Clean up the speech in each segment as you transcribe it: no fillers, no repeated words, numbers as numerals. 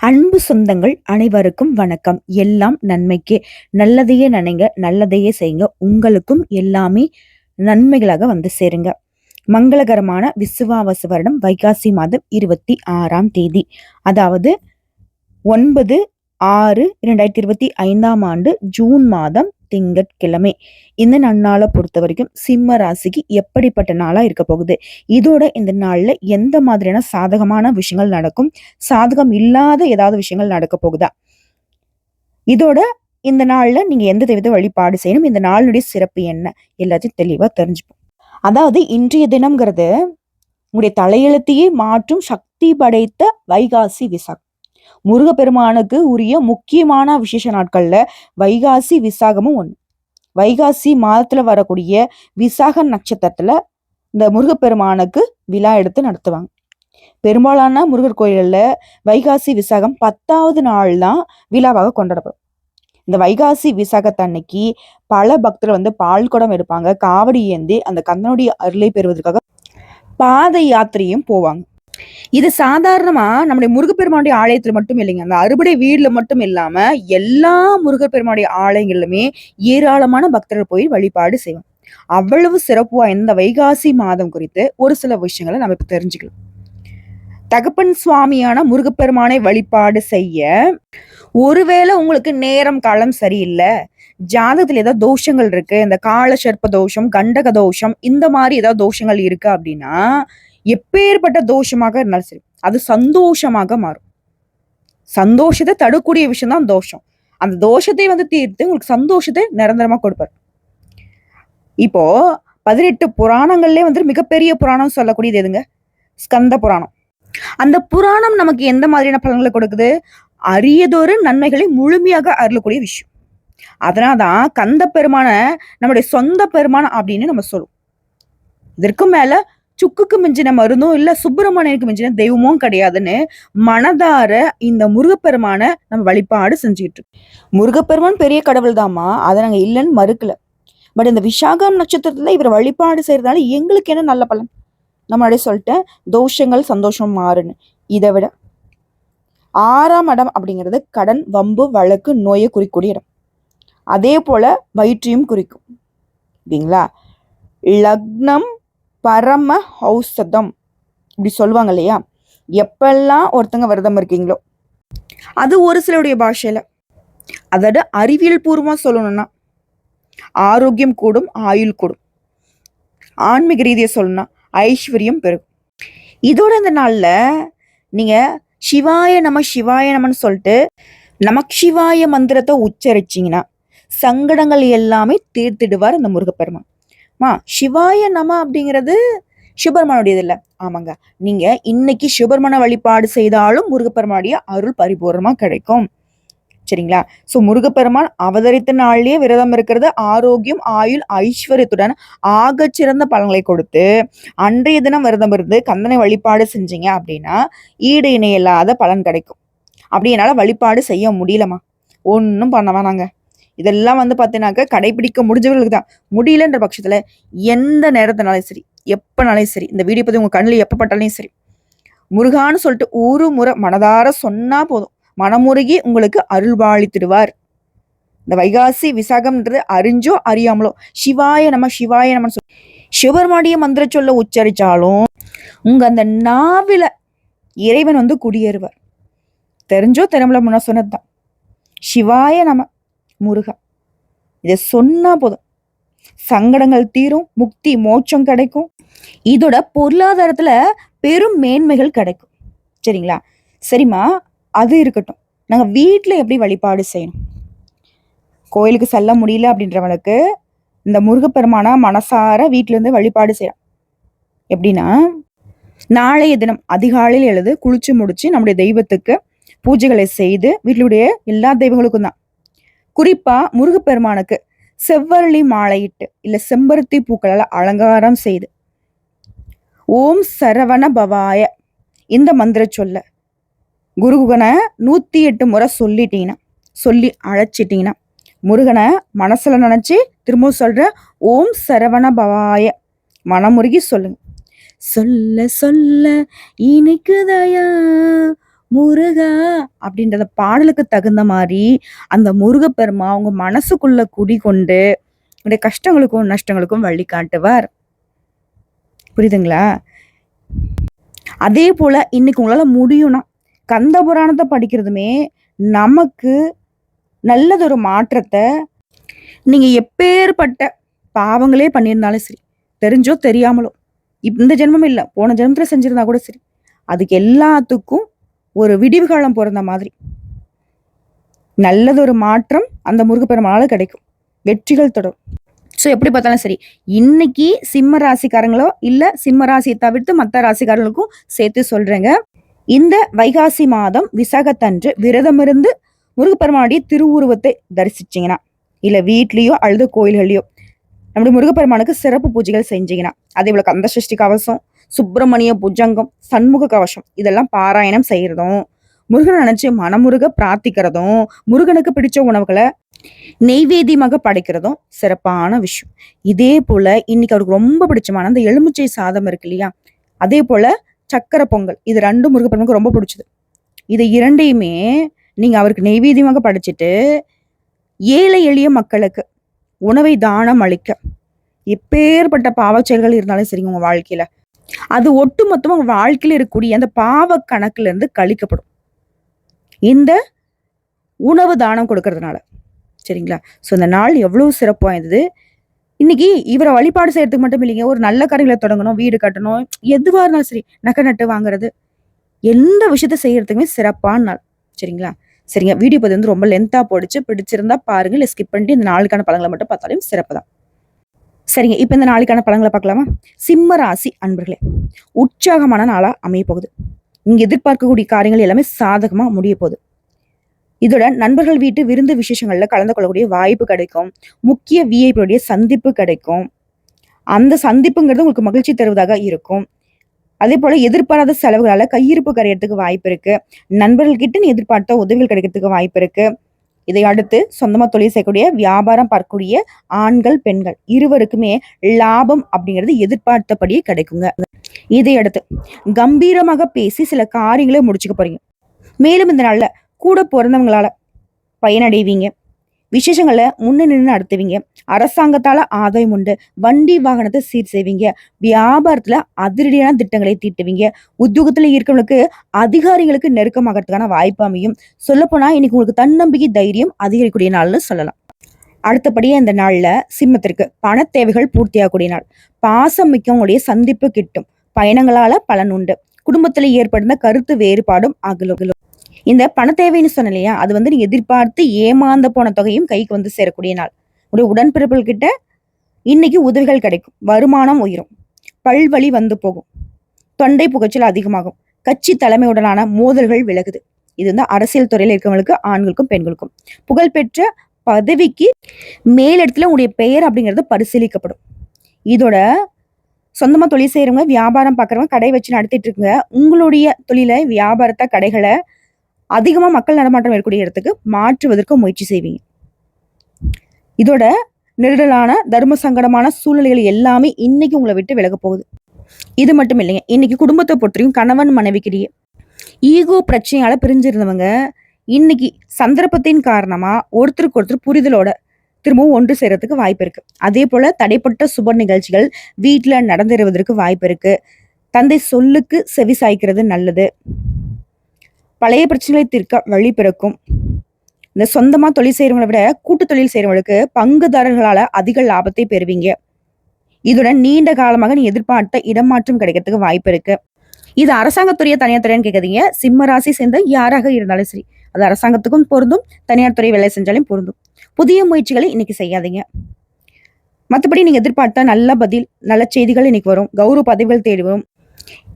அன்பு சொந்தங்கள் அனைவருக்கும் வணக்கம். எல்லாம் நன்மைக்கே. நல்லதையே நினைங்க, நல்லதையே செய்யுங்க. உங்களுக்கும் எல்லாமே நன்மைகளாக வந்து சேருங்க. மங்களகரமான விசுவாவசு வருடம் வைகாசி மாதம் 26ஆம் தேதி, அதாவது 9/6/2025ஆம் ஆண்டு ஜூன் மாதம் திங்கட்கிழமை. இந்த நன்னாளை பொறுத்த வரைக்கும் சிம்ம ராசிக்கு எப்படிப்பட்ட நாளா இருக்க போகுது, இதோட இந்த நாள்ல எந்த மாதிரியான சாதகமான விஷயங்கள் நடக்கும், சாதகம் இல்லாத ஏதாவது விஷயங்கள் நடக்க போகுதா, இதோட இந்த நாள்ல நீங்க எந்த தெய்வத்தை வழிபாடு செய்யணும், இந்த நாளுடைய சிறப்பு என்ன, எல்லாத்தையும் தெளிவா தெரிஞ்சுப்போம். அதாவது இன்றைய தினம்ங்கிறது உங்களுடைய தலையெழுத்தையே மாற்றும் சக்தி படைத்த வைகாசி விசாகம். முருகப்பெருமானுக்கு உரிய முக்கியமான விசேஷ நாட்கள்ல வைகாசி விசாகமும் ஒண்ணு. வைகாசி மாதத்துல வரக்கூடிய விசாக நட்சத்திரத்துல இந்த முருகப்பெருமானுக்கு விழா எடுத்து நடத்துவாங்க. பெரும்பாலான முருகர் கோயில்ல வைகாசி விசாகம் 10வது நாள் தான் விழாவாக கொண்டாடப்படும். இந்த வைகாசி விசாகத்தன்னைக்கு பல பக்தர்கள் வந்து பால் குடம் எடுப்பாங்க, காவடி ஏந்தி அந்த கந்தனுடைய அருளை பெறுவதற்காக பாத யாத்திரையும் போவாங்க. இது சாதாரணமா நம்முடைய முருகப்பெருமானுடைய ஆலயத்துல மட்டும் இல்லைங்க, அந்த அறுபடை வீடுல மட்டும் இல்லாம எல்லா முருகப்பெருமானுடைய ஆலயங்களிலுமே ஏராளமான பக்தர்கள் போய் வழிபாடு செய்வாங்க. அவ்வளவு சிறப்பு வாய்ந்த வைகாசி மாதம் குறித்து ஒரு சில விஷயங்களை நம்ம இப்ப தெரிஞ்சுக்கலாம். தகப்பன் சுவாமியான முருகப்பெருமானை வழிபாடு செய்ய ஒருவேளை உங்களுக்கு நேரம் காலம் சரியில்லை, ஜாதகத்துல ஏதாவது தோஷங்கள் இருக்கு, இந்த கால சர்ப்ப தோஷம், கண்டக தோஷம், இந்த மாதிரி ஏதாவது தோஷங்கள் இருக்கு அப்படின்னா, எப்பேற்பட்ட தோஷமாக இருந்தாலும் சரி அது சந்தோஷமாக மாறும். சந்தோஷத்தை தடுக்கூடிய விஷயம் தான் தோஷம். அந்த தோஷத்தை வந்து தீர்த்து உங்களுக்கு சந்தோஷத்தை நிரந்தரமா கொடுப்பார். இப்போ 18 புராணங்கள்லயே வந்து மிகப்பெரிய புராணம் சொல்லக்கூடியது எதுங்க? ஸ்கந்த புராணம். அந்த புராணம் நமக்கு எந்த மாதிரியான பலன்களை கொடுக்குது? அரியதொரு நன்மைகளை முழுமையாக அருளக்கூடிய விஷயம். அதனால்தான் கந்த பெருமான நம்முடைய சொந்த பெருமான் அப்படின்னு நம்ம சொல்லுவோம். இதற்கு மேல சுக்குக்கு மிஞ்சின மருந்தும் இல்ல, சுப்பிரமணியனுக்கு மிஞ்சின தெய்வமும் கிடையாதுன்னு மனதார இந்த முருகப்பெருமான நம்ம வழிபாடு செஞ்சுக்கிட்டு இருக்கோம். முருகப்பெருமான் பெரிய கடவுள் தாமா, அதை நாங்க இல்லைன்னு மறுக்கல. பட் இந்த விசாகம் நட்சத்திரத்துல இவர் வழிபாடு செய்யறதுனால எங்களுக்கு என்ன நல்ல பலன்? நம்ம அப்படியே சொல்லிட்டேன், தோஷங்கள் சந்தோஷம் மாறுன்னு. இதை விட 6ஆம் இடம் அப்படிங்கிறது கடன், வம்பு, வழக்கு, நோயை குறிக்கூடிய இடம். அதே போல வயிற்றையும் குறிக்கும். இல்லைங்களா? லக்னம் பரம ஔஷதம் இப்படி சொல்லுவாங்க இல்லையா? எப்பெல்லாம் ஒருத்தங்க விரதம் இருக்கீங்களோ, அது ஒரு சிலருடைய பாஷையில, அதோட அறிவியல் பூர்வமா சொல்லணும்னா ஆரோக்கியம் கூடும், ஆயுள் கூடும். ஆன்மீக ரீதியை சொல்லணும்னா ஐஸ்வர்யம் பெருகும். இதோட இந்த நாள்ல நீங்க சிவாய நம சிவாய நமன்னு சொல்லிட்டு நமக் சிவாய மந்திரத்தை உச்சரிச்சிங்கன்னா சங்கடங்கள் எல்லாமே தீர்த்திடுவார் அந்த முருகப்பெருமான். சிவாய நம அப்படிங்கிறது சிவபெருமானுடையது இல்ல. ஆமாங்க, நீங்க இன்னைக்கு சிவபெருமான வழிபாடு செய்தாலும் முருகப்பெருமானுடைய அருள் பரிபூர்ணமா கிடைக்கும். சரிங்களா? சோ முருகப்பெருமான் அவதரித்த நாள்லயே விரதம் இருக்கிறது ஆரோக்கியம், ஆயுள், ஐஸ்வர்யத்துடன் ஆக சிறந்த பலன்களை கொடுத்து, அன்றைய தினம் விரதம் இருந்து கந்தனை வழிபாடு செஞ்சீங்க அப்படின்னா ஈடு இணையில்லாத பலன் கிடைக்கும். அப்படி என்னால வழிபாடு செய்ய முடியலமா, ஒன்றும் பண்ண வேணாங்க. இதெல்லாம் வந்து பார்த்தீங்கன்னாக்க கடைபிடிக்க முடிஞ்சவர்களுக்கு தான். முடியலன்ற பட்சத்துல எந்த நேரத்தினாலும் சரி, எப்பனாலும் சரி, இந்த வீடியோ பத்தி உங்க கண்ணில் எப்ப பட்டாலும் சரி, முருகான்னு சொல்லிட்டு ஒரு முறை மனதார சொன்னா போதும், மனமுருகி உங்களுக்கு அருள்பாலித்திடுவார். இந்த வைகாசி விசாகம்ன்றது அறிஞ்சோ அறியாமலோ சிவாய நம சிவாய நமன்னு சொல்லி சிவபெருமானுடைய மந்திர சொல்ல உச்சரிச்சாலும் உங்க அந்த நாவில இறைவன் வந்து குடியேறுவார். தெரிஞ்சோ தெரியாமல முன்ன சொன்னதுதான் சிவாய நம முருகா. இதை சொன்னா போதும் சங்கடங்கள் தீரும், முக்தி மோட்சம் கிடைக்கும். இதோட பொருளாதாரத்துல பெரும் மேன்மைகள் கிடைக்கும். சரிங்களா? சரிம்மா, அது இருக்கட்டும். நாங்க வீட்டுல எப்படி வழிபாடு செய்யணும்? கோயிலுக்கு செல்ல முடியல அப்படின்றவனுக்கு இந்த முருகப்பெருமானா மனசார வீட்டுல இருந்து வழிபாடு செய்யலாம். எப்படின்னா, நாளைய தினம் அதிகாலையில் எழுது குளிச்சு முடிச்சு நம்முடைய தெய்வத்துக்கு பூஜைகளை செய்து, வீட்டிலுடைய எல்லா தெய்வங்களுக்கும் தான், குறிப்பா முருகப்பெருமானுக்கு செவ்வரளி மாலையிட்டு இல்ல செம்பருத்தி பூக்களால் அலங்காரம் செய்து ஓம் சரவண பவாய இந்த மந்திர சொல்ல குருகுகனை 108 முறை சொல்லி அழைச்சிட்டீங்கன்னா, முருகனை மனசுல நினைச்சு திரும்ப சொல்ற ஓம் சரவண பவாய மனமுருகி சொல்லுங்க. சொல்ல சொல்ல இனிக்குதயா முருகா அப்படின்ற பாடலுக்கு தகுந்த மாதிரி அந்த முருகப்பெருமா உங்க மனசுக்குள்ள குடிகொண்டு உங்களுடைய கஷ்டங்களுக்கும் நஷ்டங்களுக்கும் வழி காட்டுவார். புரியுதுங்களா? அதே போல இன்னைக்கு உங்களால முடியும்னா கந்த புராணத்தை படிக்கிறதுமே நமக்கு நல்லதொரு மாற்றத்தை, நீங்க எப்பேற்பட்ட பாவங்களே பண்ணியிருந்தாலும் சரி, தெரிஞ்சோ தெரியாமலோ, இந்த ஜென்மம் இல்ல போன ஜென்மத்துல செஞ்சிருந்தா கூட சரி, அதுக்கு எல்லாத்துக்கும் ஒரு விடிவு காலம் பிறந்த மாதிரி நல்லதொரு மாற்றம் அந்த முருகப்பெருமானால கிடைக்கும். வெற்றிகள் தொடரும். ஸோ எப்படி பார்த்தாலும் சரி, இன்னைக்கு சிம்ம ராசிக்காரங்களோ இல்ல சிம்ம ராசியை தவிர்த்து மற்ற ராசிக்காரங்களுக்கும் சேர்த்து சொல்றேங்க. இந்த வைகாசி மாதம் விசாகத்தன்று விரதமிருந்து முருகப்பெருமானுடைய திருவுருவத்தை தரிசிச்சீங்கன்னா, இல்ல வீட்லயோ அல்லது கோயில்கள்லயோ நம்முடைய முருகப்பெருமானுக்கு சிறப்பு பூஜைகள் செஞ்சீங்கன்னா, அதே போல கந்த சஷ்டி கவசம், சுப்பிரமணிய புஜங்கம், சண்முக கவசம் இதெல்லாம் பாராயணம் செய்யறதும், முருகனை நினைச்சு மனமுருக பிரார்த்திக்கிறதும், முருகனுக்கு பிடிச்ச உணவுகளை நெய்வேத்தியமாக படைக்கிறதும் சிறப்பான விஷயம். இதே போல இன்னைக்கு அவருக்கு ரொம்ப பிடிச்சமான அந்த எலுமிச்சை சாதம் இருக்கு இல்லையா, அதே போல சக்கரை பொங்கல், இது ரெண்டும் முருகப்பெருமானுக்கு ரொம்ப பிடிச்சது. இது இரண்டையுமே நீங்க அவருக்கு நெய்வேத்தியமாக படைச்சிட்டு ஏழை எளிய மக்களுக்கு உணவை தானம் அளிக்க, எப்பேற்பட்ட பாவச் செயல்கள் இருந்தாலும் சரிங்க உங்க வாழ்க்கையில, அது ஒட்டுமொத்தமா உங்க வாழ்க்கையில இருக்கக்கூடிய அந்த பாவ கணக்குல இருந்து கழிக்கப்படும் இந்த உணவு தானம் கொடுக்கறதுனால. சரிங்களா? ஸோ இந்த நாள் எவ்வளவு சிறப்பு வாய்ந்தது. இன்னைக்கு இவரை வழிபாடு செய்யறதுக்கு மட்டும் இல்லைங்க, ஒரு நல்ல காரியங்களை தொடங்கணும், வீடு கட்டணும், எதுவா இருந்தாலும் சரி, நகை நட்டு வாங்குறது, எந்த விஷயத்த செய்யறதுக்குமே சிறப்பான நாள். சரிங்களா? சரிங்க, வீடியோ பதிவு வந்து ரொம்ப லென்த்தா போடுச்சு. பிடிச்சிருந்தா பாருங்க, இல்லை ஸ்கிப் பண்ணிட்டு இந்த நாளுக்கான பலன்களை மட்டும் பார்த்தாலும் சிறப்பு தான். சரிங்க, இப்ப இந்த நாளுக்கான பலன்களை பார்க்கலாமா? சிம்ம ராசி அன்பர்களே, உற்சாகமான நாளா அமைய போகுது. நீங்க எதிர்பார்க்கக்கூடிய காரியங்கள் எல்லாமே சாதகமா முடிய போகுது. இதோட நண்பர்கள் வீட்டு விருந்து விசேஷங்கள்ல கலந்து கொள்ளக்கூடிய வாய்ப்பு கிடைக்கும். முக்கிய விஐபியுடைய சந்திப்பு கிடைக்கும். அந்த சந்திப்புங்கிறது உங்களுக்கு மகிழ்ச்சி தருவதாக இருக்கும். அதே போல எதிர்பாராத செலவுகளால கையிருப்பு கரையறதுக்கு வாய்ப்பு இருக்கு. நண்பர்கள் கிட்ட நீ எதிர்பார்த்த உதவிகள் கிடைக்கிறதுக்கு வாய்ப்பு இருக்கு. இதை அடுத்து சொந்தமா தொழில் செய்யக்கூடிய, வியாபாரம் பார்க்கக்கூடிய ஆண்கள் பெண்கள் இருவருக்குமே லாபம் அப்படிங்கிறது எதிர்பார்த்தபடியே கிடைக்குங்க. இதை அடுத்து கம்பீரமாக பேசி சில காரியங்களை முடிச்சுக்க போறீங்க. மேலும் இந்த நாள்ல கூட பிறந்தவங்களால பயனடைவீங்க. விசேஷங்களை முன்ன நின்று நடத்துவீங்க. அரசாங்கத்தால ஆதாயம் உண்டு. வண்டி வாகனத்தை சீர் செய்வீங்க. வியாபாரத்துல அதிரடியான திட்டங்களை தீட்டுவீங்க. உத்தியோகத்துல இருக்கிறவங்களுக்கு அதிகாரிகளுக்கு நெருக்கமாகறதுக்கான வாய்ப்பு அமையும். சொல்லப்போனா இன்னைக்கு உங்களுக்கு தன்னம்பிக்கை தைரியம் அதிகரிக்கக்கூடிய நாள்னு சொல்லலாம். அடுத்தபடியே இந்த நாள்ல சிம்மத்திற்கு பண தேவைகள் பூர்த்தியாகக்கூடிய நாள். பாசம் மிக்கவங்களுடைய சந்திப்பு கிட்டும். பயணங்களால பலன் உண்டு. குடும்பத்துல ஏற்படுத்த கருத்து வேறுபாடும் அகலும். இந்த பண தேவைன்னு சொன்ன இல்லையா, அது வந்து நீங்க எதிர்பார்த்து ஏமாந்த போன தொகையும் கைக்கு வந்து சேரக்கூடிய நாள். உடைய உடன்பிறப்புகள் கிட்ட இன்னைக்கு உதவிகள் கிடைக்கும். வருமானம் உயரும். பல்வழி வந்து போகும். தொண்டை புகைச்சல் அதிகமாகும். கட்சி தலைமையுடனான மோதல்கள் விலகுது. இது வந்து அரசியல் துறையில இருக்கவங்களுக்கு ஆண்களுக்கும் பெண்களுக்கும். புகழ்பெற்ற பதவிக்கு மேலிடத்துல உங்களுடைய பெயர் அப்படிங்கிறது பரிசீலிக்கப்படும். இதோட சொந்தமா தொழில் செய்யறவங்க, வியாபாரம் பார்க்கறவங்க, கடை வச்சு நடத்திட்டு இருக்குங்க, உங்களுடைய தொழிலை, வியாபாரத்தை, கடைகளை அதிகமா மக்கள் நடமாட்டம் இருக்கக்கூடிய இடத்துக்கு மாற்றுவதற்கு முயற்சி செய்வீங்க. இதோட நெருடலான தர்ம சங்கடமான சூழ்நிலைகள் எல்லாமே இன்னைக்கு உங்களை விட்டு விலக போகுது. இது மட்டும் இல்லைங்க, இன்னைக்கு குடும்பத்தை பொறுத்தவரைக்கும் கணவன் மனைவிக்கிடையே ஈகோ பிரச்சனையால பிரிஞ்சிருந்தவங்க இன்னைக்கு சந்தர்ப்பத்தின் காரணமா ஒருத்தருக்கு ஒருத்தர் புரிதலோட திரும்பவும் ஒன்று சேரத்துக்கு வாய்ப்பு இருக்கு. அதே போல தடைப்பட்ட சுப நிகழ்ச்சிகள் வீட்டுல நடந்தேறுவதற்கு வாய்ப்பு இருக்கு. தந்தை சொல்லுக்கு செவி சாய்க்கிறது நல்லது. பழைய பிரச்சனைகளை தீர்க்க வழி பிறக்கும். இந்த சொந்தமா தொழில் செய்யறவங்களை விட கூட்டு தொழில் செய்யறவங்களுக்கு பங்குதாரர்களால அதிக லாபத்தை பெறுவீங்க. இதுடன் நீண்ட காலமாக நீ எதிர்பார்த்த இடமாற்றம் கிடைக்கிறதுக்கு வாய்ப்பு இருக்கு. இது அரசாங்கத்துறையா தனியார் துறையான்னு கேட்காதீங்க. சிம்ம ராசி சேர்ந்த யாராக இருந்தாலும் சரி, அது அரசாங்கத்துக்கும் பொருந்தும், தனியார் துறை வேலை செஞ்சாலும் பொருந்தும். புதிய முயற்சிகளை இன்னைக்கு செய்யாதீங்க. மற்றபடி நீங்க எதிர்பார்த்த நல்ல பதில், நல்ல செய்திகள் இன்னைக்கு வரும். கௌரவ பதவிகள் தேடி வரும்.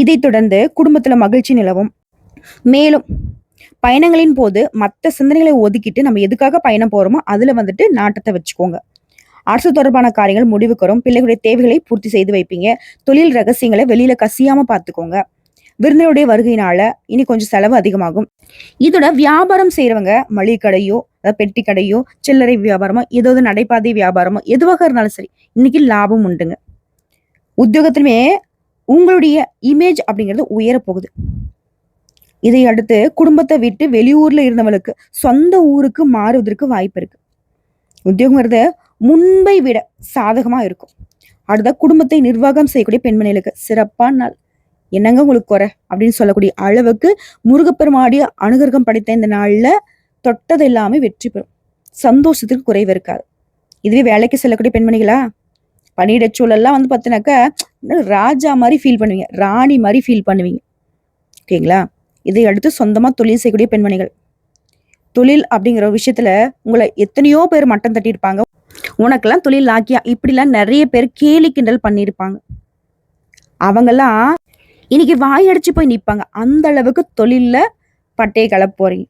இதை தொடர்ந்து குடும்பத்துல மகிழ்ச்சி நிலவும். மேலும் பயணங்களின் போது மற்ற சிந்தனைகளை ஒதுக்கிட்டு நம்ம எதுக்காக பயணம் போறோமோ அதுல வந்துட்டு நாட்டத்தை வச்சுக்கோங்க. அரசு தொடர்பான காரியங்கள் முடிவுக்கு வரும். பிள்ளைகளுடைய தேவைகளை பூர்த்தி செய்து வைப்பீங்க. தொழில் ரகசியங்களை வெளியில கசியாம பாத்துக்கோங்க. விருந்தினருடைய வருகையினால இனி கொஞ்சம் செலவு அதிகமாகும். இதோட வியாபாரம் செய்யறவங்க மளிகை கடையோ, பெட்டி கடையோ, சில்லறை வியாபாரமோ, ஏதாவது நடைபாதை வியாபாரமோ எதுவாக இருந்தாலும் சரி, இன்னைக்கு லாபம் உண்டுங்க. உத்தியோகத்திலுமே உங்களுடைய இமேஜ் அப்படிங்கிறது உயர போகுது. இதை அடுத்து குடும்பத்தை விட்டு வெளியூர்ல இருந்தவங்களுக்கு சொந்த ஊருக்கு மாறுவதற்கு வாய்ப்பு இருக்கு. உத்தியோகங்கிறது முன்பை விட சாதகமா இருக்கும். அடுத்த குடும்பத்தை நிர்வாகம் செய்யக்கூடிய பெண்மணிகளுக்கு சிறப்பான நாள். என்னங்க உங்களுக்கு குறை அப்படின்னு சொல்லக்கூடிய அளவுக்கு முருகப்பெருமாடிய அனுகிரகம் படைத்த இந்த நாள்ல தொட்டது எல்லாமே வெற்றி பெறும். சந்தோஷத்துக்கு குறைவு இருக்காது. இதுவே வேலைக்கு செல்லக்கூடிய பெண்மணிகளா, பணியிட சூழல்லாம் வந்து பார்த்தீங்கன்னாக்கா ராஜா மாதிரி ஃபீல் பண்ணுவீங்க, ராணி மாதிரி ஃபீல் பண்ணுவீங்க. ஓகேங்களா? இதை அடுத்து சொந்தமா தொழில் செய்யக்கூடிய பெண்மணிகள், தொழில் அப்படிங்கிற ஒரு விஷயத்துல உங்களை எத்தனையோ பேர் மட்டம் தட்டியிருப்பாங்க. உனக்கெல்லாம் தொழில் ஆக்கியா இப்படிலாம் நிறைய பேர் கேலி கிண்டல் பண்ணியிருப்பாங்க. அவங்கெல்லாம் இன்னைக்கு வாயடிச்சு போய் நிற்பாங்க. அந்த அளவுக்கு தொழில்ல பட்டையை கலப்ப போறீங்க.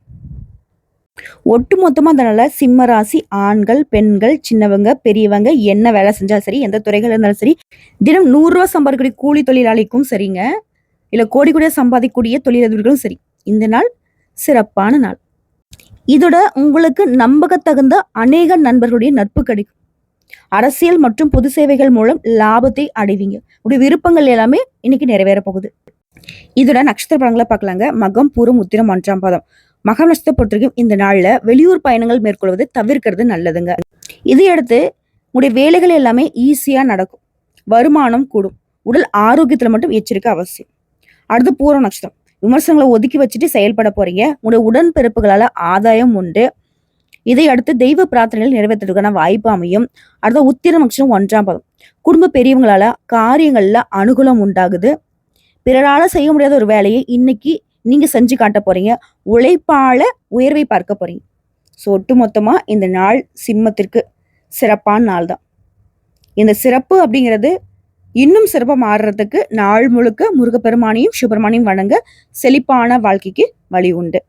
ஒட்டு மொத்தமா அதனால சிம்ம ராசி ஆண்கள், பெண்கள், சின்னவங்க, பெரியவங்க என்ன வேலை செஞ்சாலும் சரி, எந்த துறைகள் இருந்தாலும் சரி, தினம் 100 ரூபா சம்பாதிக்கக்கூடிய கூலி தொழிலாளிக்கும் சரிங்க, இல்ல கோடி கோடியா சம்பாதிக்கக்கூடிய தொழிலதிபர்களும் சரி, இந்த நாள் சிறப்பான நாள். இதோட உங்களுக்கு நம்பகத்தகுந்த அநேக நண்பர்களுடைய நட்பு கிடைக்கும். அரசியல் மற்றும் பொது சேவைகள் மூலம் லாபத்தை அடைவீங்க. உடைய விருப்பங்கள் எல்லாமே இன்னைக்கு நிறைவேற போகுது. இதோட நட்சத்திர பலன்களை பார்க்கலாங்க. மகம், பூரம், உத்திரம் 1ஆம் பாதம். மகம் நட்சத்திரத்தை பொறுத்த வரைக்கும் இந்த நாள்ல வெளியூர் பயணங்கள் மேற்கொள்வது தவிர்க்கிறது நல்லதுங்க. இதையடுத்து உங்களுடைய வேலைகள் எல்லாமே ஈஸியா நடக்கும். வருமானம் கூடும். உடல் ஆரோக்கியத்துல மட்டும் எச்சரிக்கை அவசியம். அடுத்து பூரம் நட்சத்திரம். விமர்சனங்களை ஒதுக்கி வச்சுட்டு செயல்பட போறீங்க. உங்களுடைய உடன்பிறப்புகளால ஆதாயம் உண்டு. இதை அடுத்து தெய்வ பிரார்த்தனைகள் நிறைவேற்றுவதற்கான வாய்ப்பு அமையும். அடுத்த உத்திரம் நட்சத்திரம் 1ஆம் பாதம். குடும்ப பெரியவங்களால காரியங்கள்ல அனுகூலம் உண்டாகுது. பிறரால செய்ய முடியாத ஒரு வேலையை இன்னைக்கு நீங்க செஞ்சு காட்ட போறீங்க. உழைப்பால உயர்வை பார்க்க போறீங்க. ஸோ ஒட்டு மொத்தமா இந்த நாள் சிம்மத்திற்கு சிறப்பான நாள் தான். இந்த சிறப்பு அப்படிங்கிறது இன்னும் சிறப்பா மாறுறதுக்கு நாள் முழுக்க முருகப்பெருமானையும் சிவபெருமானையும் வணங்க செழிப்பான வாழ்க்கைக்கு வழி உண்டு.